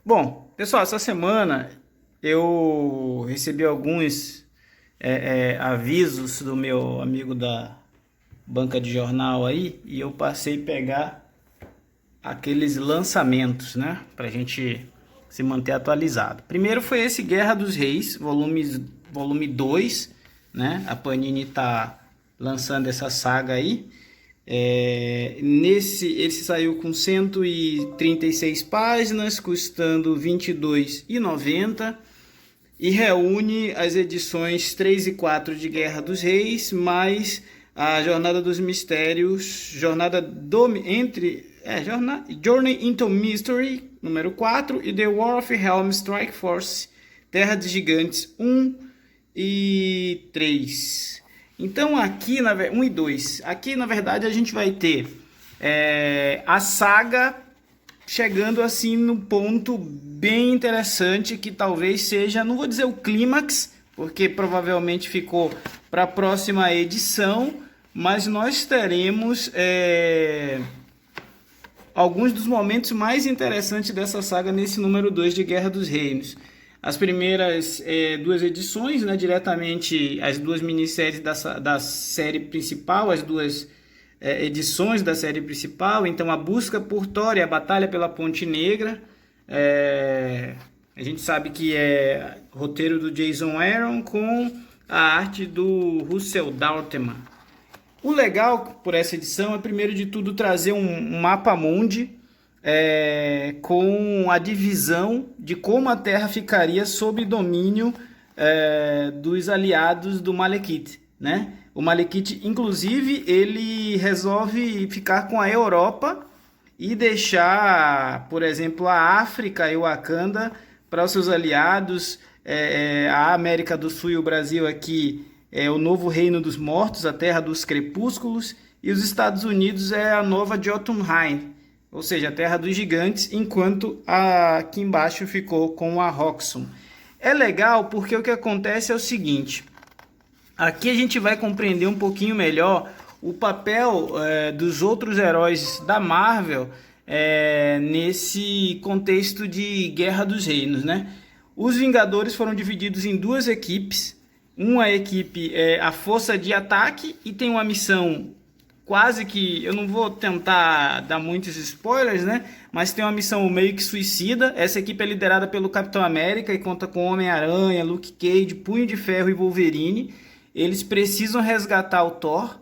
Bom, pessoal, essa semana eu recebi alguns avisos do meu amigo da banca de jornal aí e eu passei a pegar aqueles lançamentos, né, pra gente se manter atualizado. Primeiro foi esse Guerra dos Reis, volume 2, né? A Panini tá lançando essa saga aí. Esse saiu com 136 páginas, custando R$ 22,90 e reúne as edições 3 e 4 de Guerra dos Reis, mais a Jornada dos Mistérios, Journey into Mystery, número 4, e The War of Helm Strike Force, Terra de Gigantes 1 e 3. Então aqui, 1 e 2, aqui na verdade a gente vai ter a saga chegando assim no ponto bem interessante, que talvez seja, não vou dizer o clímax, porque provavelmente ficou para a próxima edição, mas nós teremos alguns dos momentos mais interessantes dessa saga nesse número 2 de Guerra dos Reinos. As primeiras duas edições, né, diretamente as duas minisséries da série principal, as duas edições da série principal. Então, a busca por Thor e a batalha pela Ponte Negra. A gente sabe que é roteiro do Jason Aaron com a arte do Russell Dalteman. O legal por essa edição é, primeiro de tudo, trazer um mapa mundi com a divisão de como a Terra ficaria sob domínio dos aliados do Malekith, né? O Malekith, inclusive, ele resolve ficar com a Europa e deixar, por exemplo, a África e o Wakanda para os seus aliados, a América do Sul e o Brasil aqui é o novo reino dos mortos, a terra dos crepúsculos, e os Estados Unidos é a nova Jotunheim, ou seja, a terra dos gigantes, enquanto aqui embaixo ficou com a Roxxon. É legal porque o que acontece é o seguinte: aqui a gente vai compreender um pouquinho melhor o papel dos outros heróis da Marvel nesse contexto de Guerra dos Reinos, né? Os Vingadores foram divididos em duas equipes. Uma equipe é a Força de Ataque e tem uma missão quase que, eu não vou tentar dar muitos spoilers, né? Mas tem uma missão meio que suicida. Essa equipe é liderada pelo Capitão América e conta com Homem-Aranha, Luke Cage, Punho de Ferro e Wolverine. Eles precisam resgatar o Thor.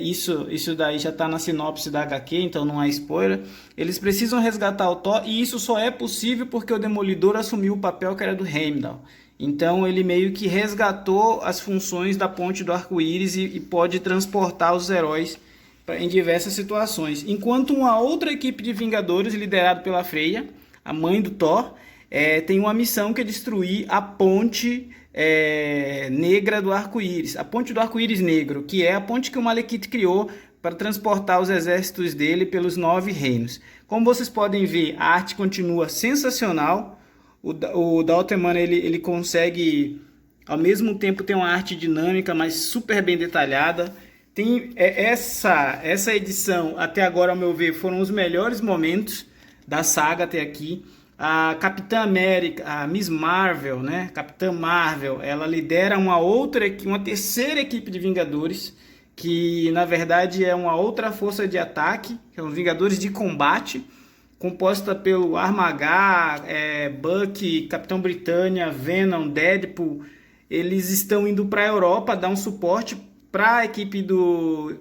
Isso daí já está na sinopse da HQ, então não há spoiler. Eles precisam resgatar o Thor e isso só é possível porque o Demolidor assumiu o papel que era do Heimdall. Então ele meio que resgatou as funções da Ponte do Arco-Íris e pode transportar os heróis em diversas situações. Enquanto uma outra equipe de Vingadores, liderada pela Freya, a mãe do Thor, tem uma missão que é destruir a Ponte Negra do Arco-Íris. A Ponte do Arco-Íris Negro, que é a ponte que o Malekith criou para transportar os exércitos dele pelos 9 reinos. Como vocês podem ver, a arte continua sensacional. O Dalteman ele consegue ao mesmo tempo ter uma arte dinâmica, mas super bem detalhada. Tem essa edição até agora, ao meu ver, foram os melhores momentos da saga até aqui. A Capitã América, a Miss Marvel, né? Capitã Marvel, ela lidera uma terceira equipe de Vingadores, que na verdade é uma outra força de ataque, que são os Vingadores de Combate, composta pelo Armagá, Bucky, Capitão Britânia, Venom, Deadpool. Eles estão indo para a Europa dar um suporte para a equipe do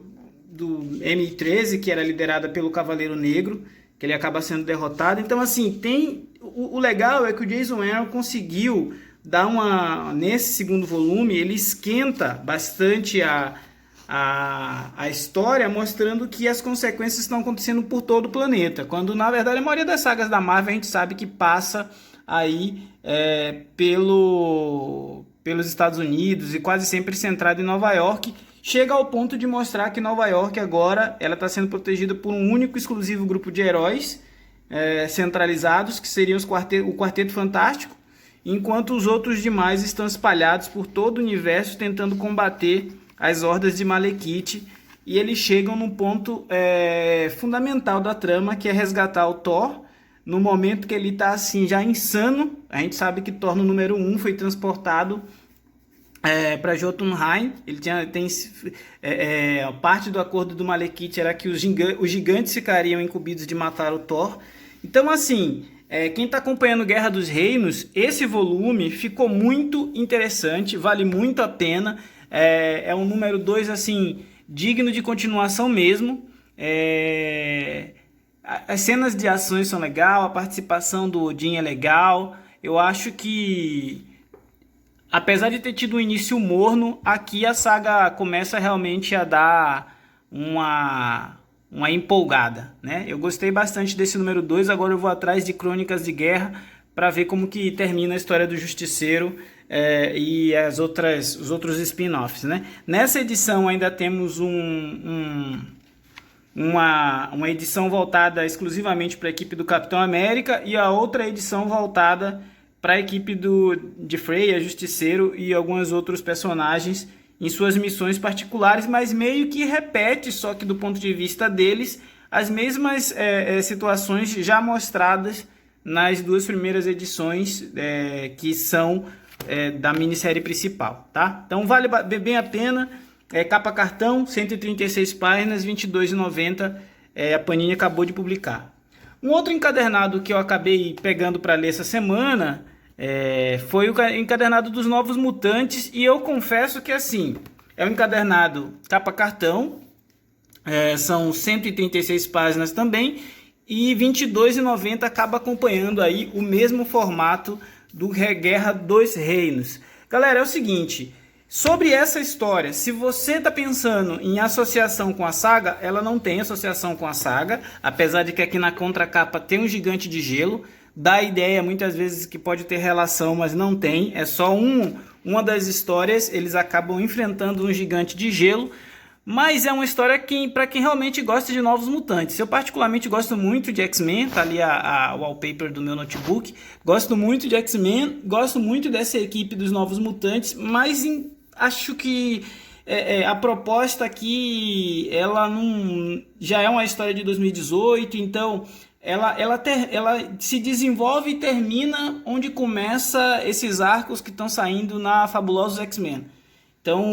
M13, que era liderada pelo Cavaleiro Negro, que ele acaba sendo derrotado. Então, assim, o legal é que o Jason Aaron conseguiu dar nesse segundo volume, ele esquenta bastante a história, mostrando que as consequências estão acontecendo por todo o planeta, quando na verdade a maioria das sagas da Marvel a gente sabe que passa aí pelos Estados Unidos e quase sempre centrado em Nova York. Chega ao ponto de mostrar que Nova York agora ela está sendo protegida por um único exclusivo grupo de heróis centralizados, que seriam o Quarteto Fantástico, enquanto os outros demais estão espalhados por todo o universo tentando combater as hordas de Malekith, e eles chegam num ponto fundamental da trama, que é resgatar o Thor no momento que ele está assim já insano. A gente sabe que Thor no número 1 foi transportado para Jotunheim. Ele tem parte do acordo do Malekith era que os gigantes ficariam incumbidos de matar o Thor. Então, assim, quem está acompanhando Guerra dos Reinos, esse volume ficou muito interessante, vale muito a pena. É um número 2 assim, digno de continuação mesmo. As cenas de ações são legais, a participação do Odin é legal. Eu acho que, apesar de ter tido um início morno, aqui a saga começa realmente a dar uma empolgada, né? Eu gostei bastante desse número 2, agora eu vou atrás de Crônicas de Guerra para ver como que termina a história do Justiceiro e os outros spin-offs, né? Nessa edição ainda temos uma edição voltada exclusivamente para a equipe do Capitão América e a outra edição voltada para a equipe de Freya, Justiceiro e alguns outros personagens em suas missões particulares, mas meio que repete, só que do ponto de vista deles, as mesmas situações já mostradas nas duas primeiras edições que são da minissérie principal, tá? Então vale bem a pena. Capa cartão, 136 páginas, R$ 22,90, a Panini acabou de publicar. Um outro encadernado que eu acabei pegando para ler essa semana foi o encadernado dos Novos Mutantes, e eu confesso que assim, é um encadernado capa cartão, são 136 páginas também, e R$ 22,90 acaba acompanhando aí o mesmo formato do Guerra dos Reinos. Galera, é o seguinte, sobre essa história, se você está pensando em associação com a saga, ela não tem associação com a saga, apesar de que aqui na contracapa tem um gigante de gelo, dá a ideia muitas vezes que pode ter relação, mas não tem, é só uma das histórias, eles acabam enfrentando um gigante de gelo, mas é uma história para quem realmente gosta de Novos Mutantes. Eu particularmente gosto muito de X-Men, tá ali o wallpaper do meu notebook, gosto muito de X-Men, gosto muito dessa equipe dos Novos Mutantes, mas acho que a proposta aqui, ela não, já é uma história de 2018, então ela se desenvolve e termina onde começa esses arcos que estão saindo na Fabulosos X-Men. Então,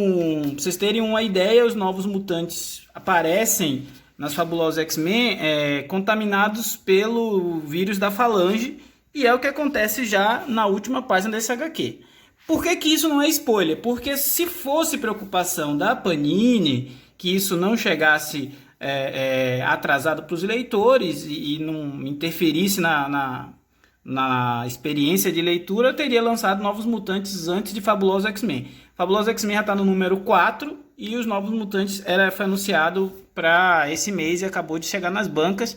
pra vocês terem uma ideia, os Novos Mutantes aparecem nas Fabulosos X-Men contaminados pelo vírus da Falange, e é o que acontece já na última página desse HQ. Por que isso não é spoiler? Porque se fosse preocupação da Panini, que isso não chegasse atrasado para os leitores e não interferisse na experiência de leitura, eu teria lançado Novos Mutantes antes de Fabulosos X-Men. Fabulosos X-Men já está no número 4 e os Novos Mutantes foi anunciado para esse mês e acabou de chegar nas bancas.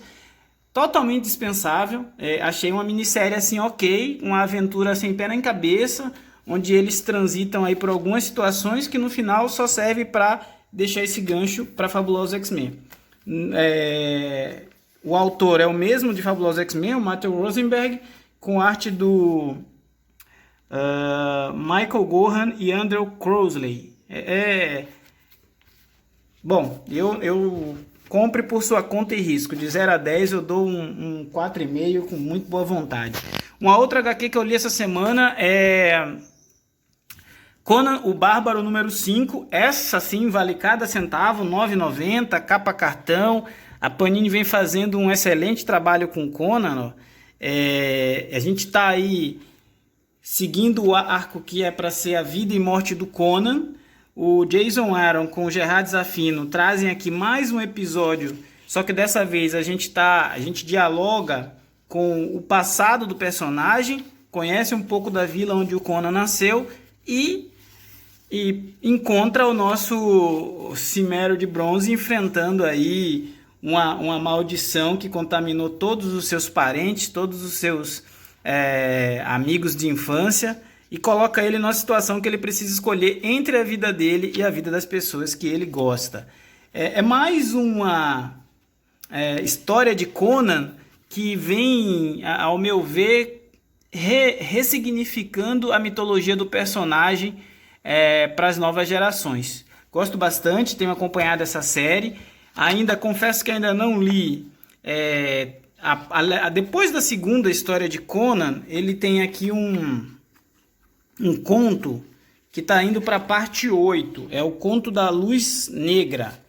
Totalmente dispensável. Achei uma minissérie assim ok, uma aventura sem pé nem cabeça, onde eles transitam aí por algumas situações que no final só serve para deixar esse gancho para Fabulosos X-Men. O autor é o mesmo de Fabulosos X-Men, o Matthew Rosenberg, com arte do Michael Gohan e Andrew Crowley. Bom, eu compre por sua conta e risco. De 0 a 10 eu dou um 4,5 com muito boa vontade. Uma outra HQ que eu li essa semana é Conan o Bárbaro número 5. Essa sim vale cada centavo, R$ 9,90, capa cartão. A Panini vem fazendo um excelente trabalho com Conan. A gente está aí seguindo o arco que é para ser a vida e morte do Conan. O Jason Aaron com o Gerard Zafino trazem aqui mais um episódio, só que dessa vez a gente dialoga com o passado do personagem, conhece um pouco da vila onde o Conan nasceu e encontra o nosso Cimério de Bronze enfrentando aí uma maldição que contaminou todos os seus parentes, todos os seus amigos de infância, e coloca ele numa situação que ele precisa escolher entre a vida dele e a vida das pessoas que ele gosta. É mais uma história de Conan que vem, ao meu ver, ressignificando a mitologia do personagem para as novas gerações. Gosto bastante, tenho acompanhado essa série. Confesso que ainda não li depois da segunda história de Conan, ele tem aqui um conto que está indo para a parte 8. É o conto da Luz Negra.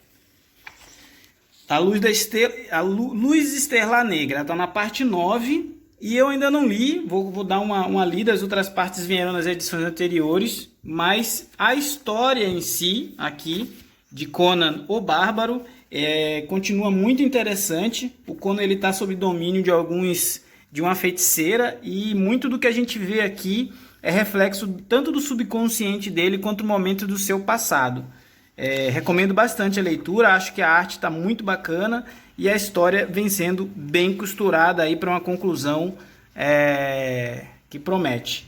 A Luz Estelar Negra. Está na parte 9. E eu ainda não li. Vou dar uma lida. As outras partes vieram nas edições anteriores. Mas a história em si, aqui, de Conan o Bárbaro, continua muito interessante. O Conan está sob domínio de uma feiticeira. E muito do que a gente vê aqui é reflexo tanto do subconsciente dele quanto do momento do seu passado. Recomendo bastante a leitura, acho que a arte está muito bacana e a história vem sendo bem costurada aí para uma conclusão que promete.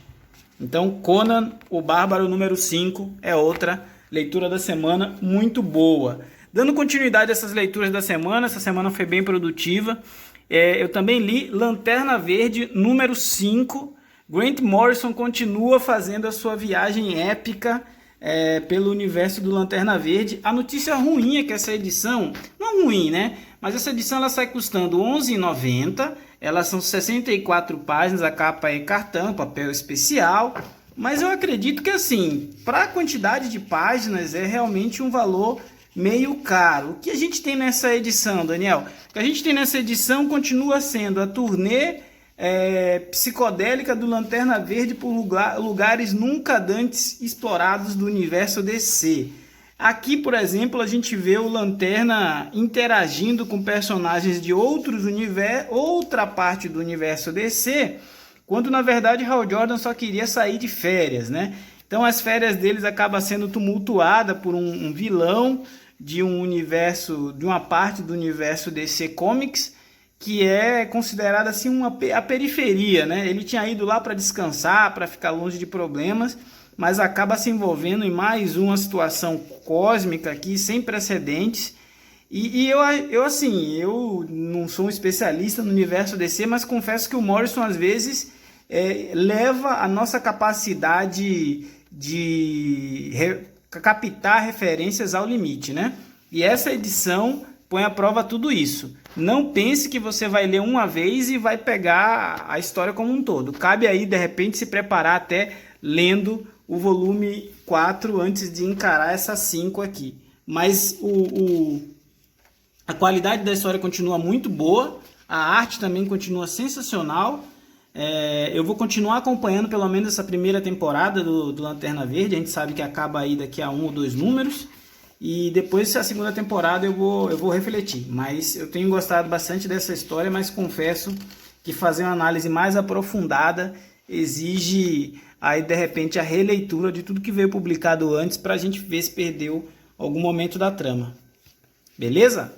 Então, Conan o Bárbaro número 5 é outra leitura da semana muito boa. Dando continuidade a essas leituras da semana, essa semana foi bem produtiva. Eu também li Lanterna Verde número 5. Grant Morrison continua fazendo a sua viagem épica pelo universo do Lanterna Verde. A notícia ruim é que essa edição, não ruim, né? Mas essa edição ela sai custando R$ 11,90. Elas são 64 páginas, a capa é cartão, papel especial. Mas eu acredito que assim, para a quantidade de páginas é realmente um valor meio caro. O que a gente tem nessa edição, Daniel? O que a gente tem nessa edição continua sendo a turnê psicodélica do Lanterna Verde por lugares nunca antes explorados do universo DC. Aqui, por exemplo, a gente vê o Lanterna interagindo com personagens de outra parte do universo DC, quando na verdade Hal Jordan só queria sair de férias, né? Então as férias deles acabam sendo tumultuadas por um vilão de uma parte do universo DC Comics, que é considerada assim a periferia, né? Ele tinha ido lá para descansar, para ficar longe de problemas, mas acaba se envolvendo em mais uma situação cósmica aqui, sem precedentes. E eu não sou um especialista no universo DC, mas confesso que o Morrison às vezes leva a nossa capacidade de captar referências ao limite, né? E essa edição põe à prova tudo isso. Não pense que você vai ler uma vez e vai pegar a história como um todo. Cabe aí, de repente, se preparar até lendo o volume 4 antes de encarar essas 5 aqui. Mas a qualidade da história continua muito boa, a arte também continua sensacional. Eu vou continuar acompanhando pelo menos essa primeira temporada do Lanterna Verde. A gente sabe que acaba aí daqui a 1 ou 2 números. E depois a segunda temporada eu vou refletir. Mas eu tenho gostado bastante dessa história, mas confesso que fazer uma análise mais aprofundada exige aí de repente a releitura de tudo que veio publicado antes para a gente ver se perdeu algum momento da trama. Beleza?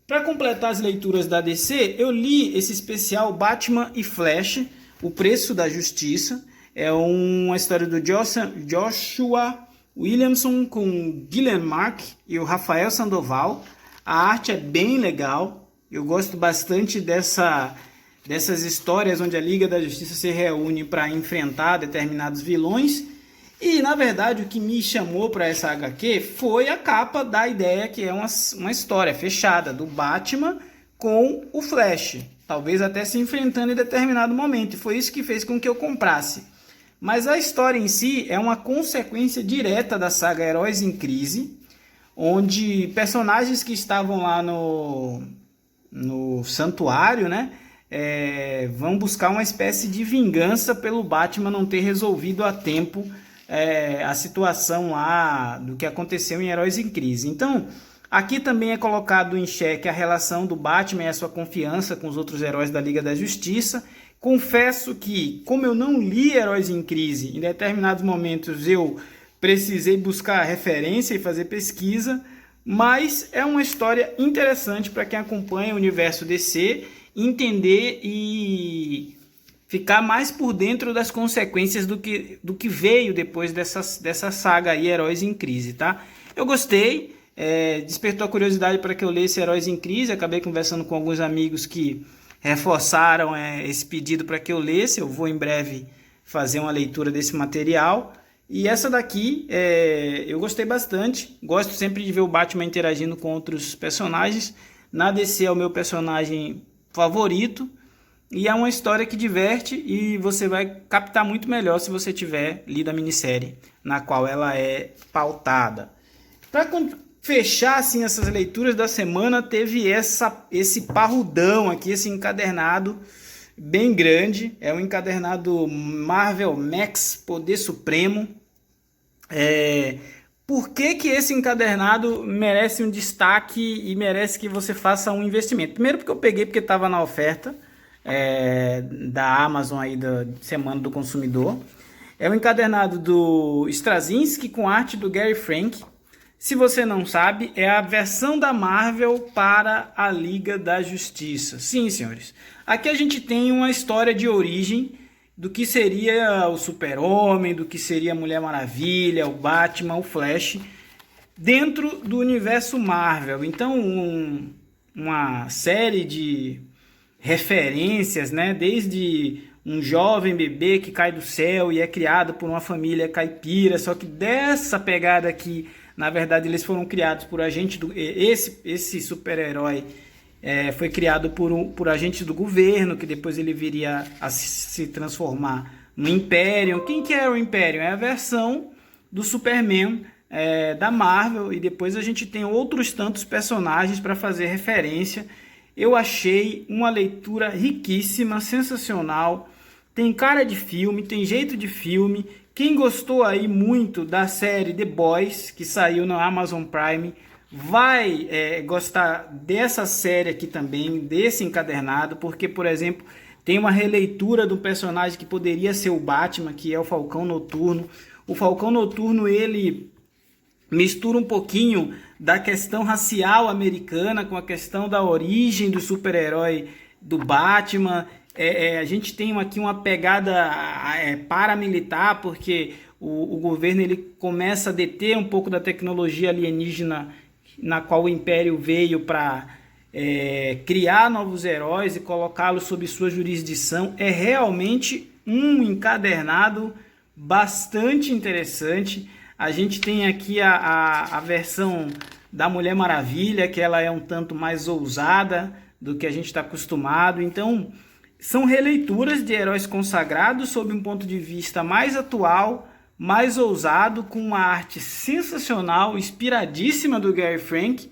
Para completar as leituras da DC, eu li esse especial Batman e Flash, O Preço da Justiça. É uma história do Joshua Williamson com Gillian Mark e o Rafael Sandoval. A arte é bem legal. Eu gosto bastante dessas histórias onde a Liga da Justiça se reúne para enfrentar determinados vilões. E, na verdade, o que me chamou para essa HQ foi a capa da ideia que é uma história fechada do Batman com o Flash. Talvez até se enfrentando em determinado momento. E foi isso que fez com que eu comprasse. Mas a história em si é uma consequência direta da saga Heróis em Crise, onde personagens que estavam lá no santuário, né, vão buscar uma espécie de vingança pelo Batman não ter resolvido a tempo a situação lá do que aconteceu em Heróis em Crise. Então, aqui também é colocado em xeque a relação do Batman e a sua confiança com os outros heróis da Liga da Justiça. Confesso que, como eu não li Heróis em Crise, em determinados momentos eu precisei buscar referência e fazer pesquisa, mas é uma história interessante para quem acompanha o universo DC, entender e ficar mais por dentro das consequências do que veio depois dessa saga aí, Heróis em Crise, tá? Eu gostei, despertou a curiosidade para que eu lesse Heróis em Crise, acabei conversando com alguns amigos que reforçaram esse pedido para que eu lesse. Eu vou em breve fazer uma leitura desse material. E essa daqui eu gostei bastante. Gosto sempre de ver o Batman interagindo com outros personagens. Na DC é o meu personagem favorito. E é uma história que diverte e você vai captar muito melhor se você tiver lido a minissérie na qual ela é pautada. Para fechar assim, essas leituras da semana, teve esse parrudão aqui, esse encadernado bem grande. É um encadernado Marvel Max Poder Supremo. Por que esse encadernado merece um destaque e merece que você faça um investimento? Primeiro porque eu peguei porque estava na oferta da Amazon aí da Semana do Consumidor. É um encadernado do Straczynski com arte do Gary Frank. Se você não sabe, é a versão da Marvel para a Liga da Justiça. Sim, senhores. Aqui a gente tem uma história de origem do que seria o Super-Homem, do que seria a Mulher Maravilha, o Batman, o Flash, dentro do universo Marvel. Então, uma série de referências, né? Desde um jovem bebê que cai do céu e é criado por uma família caipira, só que dessa pegada aqui, na verdade, eles foram criados por agentes esse super-herói foi criado por agentes do governo, que depois ele viria a se transformar no Império. Quem que é o Império? É a versão do Superman da Marvel, e depois a gente tem outros tantos personagens para fazer referência. Eu achei uma leitura riquíssima, sensacional, tem cara de filme, tem jeito de filme. Quem gostou aí muito da série The Boys, que saiu na Amazon Prime, vai gostar dessa série aqui também, desse encadernado, porque, por exemplo, tem uma releitura do personagem que poderia ser o Batman, que é o Falcão Noturno. O Falcão Noturno, ele mistura um pouquinho da questão racial americana com a questão da origem do super-herói do Batman. A gente tem aqui uma pegada paramilitar, porque o governo ele começa a deter um pouco da tecnologia alienígena na qual o Império veio para criar novos heróis e colocá-los sob sua jurisdição. É realmente um encadernado bastante interessante. A gente tem aqui a versão da Mulher Maravilha, que ela é um tanto mais ousada do que a gente está acostumado. Então, são releituras de heróis consagrados sob um ponto de vista mais atual, mais ousado, com uma arte sensacional, inspiradíssima do Gary Frank.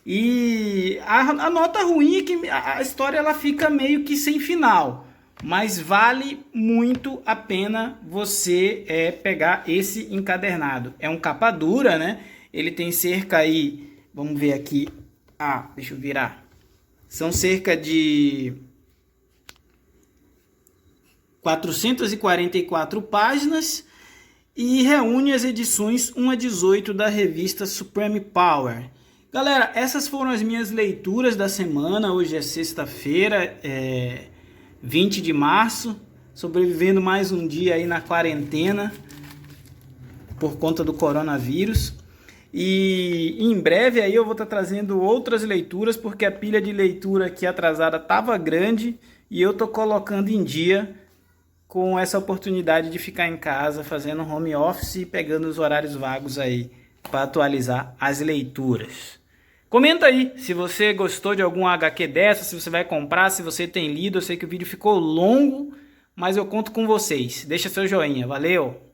E a nota ruim é que a história ela fica meio que sem final, mas vale muito a pena você pegar esse encadernado. É um capa dura, né? Ele tem cerca aí, vamos ver aqui, deixa eu virar, são cerca de 444 páginas e reúne as edições 1 a 18 da revista Supreme Power. Galera, essas foram as minhas leituras da semana. Hoje é sexta-feira, 20 de março, sobrevivendo mais um dia aí na quarentena por conta do coronavírus. E em breve aí eu vou estar trazendo outras leituras, porque a pilha de leitura aqui atrasada estava grande e eu tô colocando em dia com essa oportunidade de ficar em casa fazendo home office e pegando os horários vagos aí para atualizar as leituras. Comenta aí se você gostou de algum HQ dessa, se você vai comprar, se você tem lido. Eu sei que o vídeo ficou longo, mas eu conto com vocês. Deixa seu joinha, valeu!